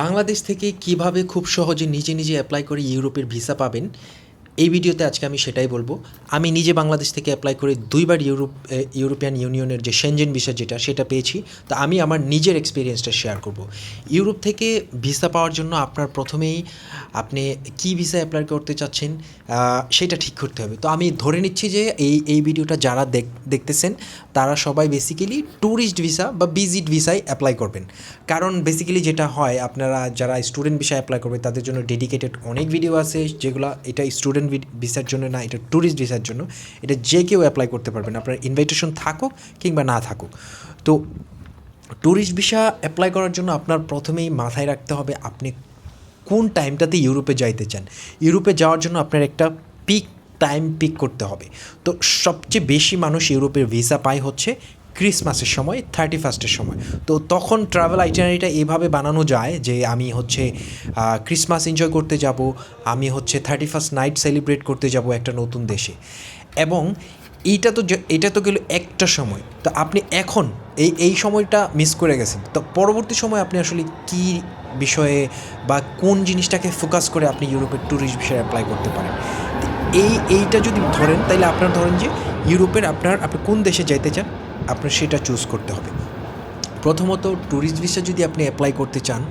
বাংলাদেশ থেকে কিভাবে খুব সহজে নিজে নিজে অ্যাপ্লাই করে ইউরোপের ভিসা পাবেন, এই ভিডিওতে আজকে আমি সেটাই বলবো। আমি নিজে বাংলাদেশ থেকে অ্যাপ্লাই করে ২ বার ইউরোপিয়ান ইউনিয়নের যে সেনজেন ভিসা সেটা পেয়েছি। তো আমি আমার নিজের এক্সপিরিয়েন্সটা শেয়ার করব। ইউরোপ থেকে ভিসা পাওয়ার জন্য আপনার প্রথমেই আপনি কী ভিসা অ্যাপ্লাই করতে চাচ্ছেন সেটা ঠিক করতে হবে। তো আমি ধরে নিচ্ছি যে এই ভিডিওটা যারা দেখতেছেন তারা সবাই বেসিক্যালি ট্যুরিস্ট ভিসা বা ভিজিট ভিসায় অ্যাপ্লাই করবেন। কারণ বেসিক্যালি যেটা হয়, আপনারা যারা স্টুডেন্ট ভিসায় অ্যাপ্লাই করবে তাদের জন্য ডেডিকেটেড অনেক ভিডিও আছে, যেগুলো এটা স্টুডেন্ট ভিসার জন্য না, এটা ট্যুরিস্ট ভিসার জন্য। এটা যে কেউ অ্যাপ্লাই করতে পারবেন, আপনার ইনভাইটেশন থাকুক কিংবা না থাকুক। তো ট্যুরিস্ট ভিসা অ্যাপ্লাই করার জন্য আপনার প্রথমেই মাথায় রাখতে হবে আপনি কোন টাইমটাতে ইউরোপে যাইতে চান। ইউরোপে যাওয়ার জন্য আপনার একটা টাইম পিক করতে হবে। তো সবচেয়ে বেশি মানুষ ইউরোপের ভিসা পায় হচ্ছে ক্রিসমাসের সময়, 31স্টের সময়। তো তখন ট্রাভেল আইটিনারিটা এভাবে বানানো যায় যে আমি হচ্ছে ক্রিসমাস এনজয় করতে যাব, আমি হচ্ছে 31st নাইট সেলিব্রেট করতে যাব একটা নতুন দেশে। এবং এটা তো গেল একটা সময়। তো আপনি এখন এই সময়টা মিস করে গেছেন। তো পরবর্তী সময় আপনি আসলে কী বিষয়ে বা কোন জিনিসটাকে ফোকাস করে আপনি ইউরোপের ট্যুরিস্ট বিষয়ে অ্যাপ্লাই করতে পারেন। এইটা যদি ধরেন, তাহলে আপনার ধরেন যে ইউরোপের আপনি কোন দেশে যেতে চান, আপনার সেটা চুজ করতে হবে। প্রথমত ট্যুরিস্ট ভিসা যদি আপনি অ্যাপ্লাই করতে চান,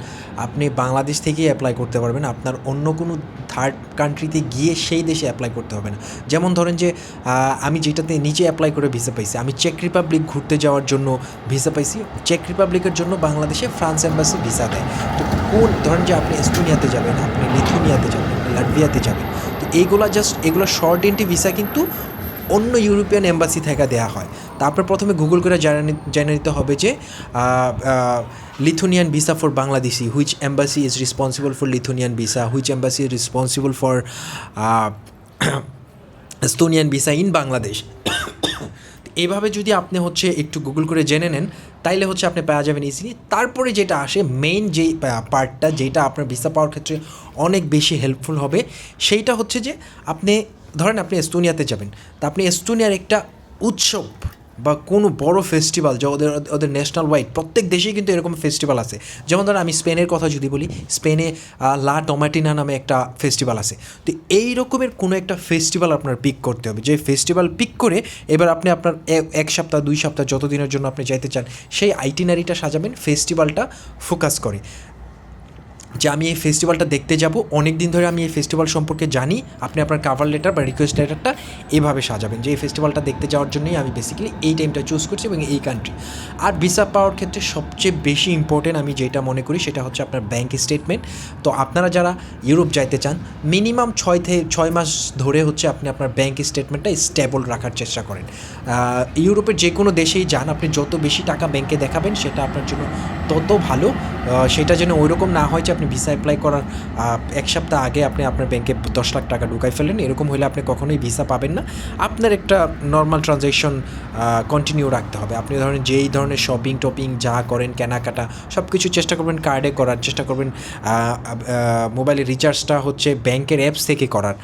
আপনি বাংলাদেশ থেকেই অ্যাপ্লাই করতে পারবেন। আপনার অন্য কোনো থার্ড কান্ট্রিতে গিয়ে সেই দেশে অ্যাপ্লাই করতে হবে না। যেমন ধরেন যে আমি যেটাতে নিচে অ্যাপ্লাই করে ভিসা পাইছি, আমি চেক রিপাবলিক ঘুরতে যাওয়ার জন্য ভিসা পাইছি। চেক রিপাবলিকের জন্য বাংলাদেশে ফ্রান্স এম্বাসি ভিসা দেয়। তো ধরেন যে আপনি এস্তোনিয়াতে যাবেন, আপনি লিথুনিয়াতে যাবেন, লাটভিয়াতে যাবেন। তো এগুলো শর্ট এন্ট্রি ভিসা কিন্তু অন্য ইউরোপিয়ান এম্বাসি থেকে দেওয়া হয়। তারপর প্রথমে গুগল করে জেনে নিতে হবে যে Lithuanian visa for Bangladeshi, which embassy is responsible for Lithuanian visa, which embassy is responsible for Estonian visa in Bangladesh. এভাবে যদি আপনি হচ্ছে একটু গুগল করে জেনে নেন, তাইলে হচ্ছে আপনি পাওয়া যাবেন ইজিলি। তারপরে যেটা আসে মেইন যেই পার্টটা, যেটা আপনার ভিসা পাওয়ার ক্ষেত্রে অনেক বেশি হেল্পফুল হবে, সেইটা হচ্ছে যে আপনি ধরেন আপনি এস্তোনিয়াতে যাবেন। তা আপনি এস্তোনিয়ার একটা উৎসব বা কোনো বড় ফেস্টিভ্যাল, যা ওদের ন্যাশনাল ওয়াইড প্রত্যেক দেশেই কিন্তু এরকম ফেস্টিভ্যাল আছে। যেমন ধরেন আমি স্পেনের কথা যদি বলি, স্পেনে লা টমাটিনা নামে একটা ফেস্টিভ্যাল আছে। তো এই রকমের কোনো একটা ফেস্টিভ্যাল আপনার পিক করতে হবে। যে ফেস্টিভ্যাল পিক করে এবার আপনি আপনার 1 সপ্তাহ 2 সপ্তাহ যতদিনের জন্য আপনি যাইতে চান, সেই আইটিনারিটা সাজাবেন ফেস্টিভ্যালটা ফোকাস করে। যে আমি এই ফেস্টিভ্যালটা দেখতে যাব, অনেক দিন ধরে আমি এই ফেস্টিভ্যাল সম্পর্কে জানি। আপনি আপনার কাভার লেটার বা রিকোয়েস্ট লেটারটা এভাবে সাজাবেন যে এই ফেস্টিভ্যালটা দেখতে যাওয়ার জন্যই আমি বেসিক্যালি এই টাইমটা চুজ করছি এবং এই কান্ট্রি। আর ভিসা পাওয়ার ক্ষেত্রে সবচেয়ে বেশি ইম্পর্টেন্ট আমি যেটা মনে করি সেটা হচ্ছে আপনার ব্যাঙ্ক স্টেটমেন্ট। তো আপনারা যারা ইউরোপ যাইতে চান, মিনিমাম 6 মাস ধরে হচ্ছে আপনি আপনার ব্যাঙ্ক স্টেটমেন্টটা স্টেবল রাখার চেষ্টা করেন। ইউরোপের যে কোনো দেশেই যান, আপনি যত বেশি টাকা ব্যাঙ্কে দেখাবেন সেটা আপনার জন্য তত ভালো। সেটা যেন ওইরকম না হয় যে আপনি ভিসা অ্যাপ্লাই করার 1 সপ্তাহ আগে আপনি আপনার ব্যাংকে 10 লাখ টাকা ঢুকাই ফেলেন। এরকম হলে আপনি কখনোই ভিসা পাবেন না। আপনার একটা নর্মাল ট্রানজ্যাকশন কন্টিনিউ রাখতে হবে। আপনি ধরেন যেই ধরনের শপিং যা করেন, কেনাকাটা সব কিছু চেষ্টা করবেন কার্ডে করার চেষ্টা করবেন। মোবাইলের রিচার্জটা হচ্ছে ব্যাংকের অ্যাপস থেকে করার।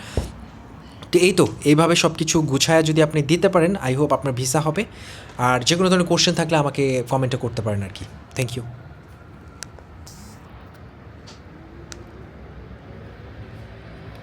তো এইভাবে সব কিছু গুছায়া যদি আপনি দিতে পারেন, আই হোপ আপনার ভিসা হবে। আর যে কোনো ধরনের কোশ্চেন থাকলে আমাকে কমেন্টে করতে পারেন আর কি। Thank you.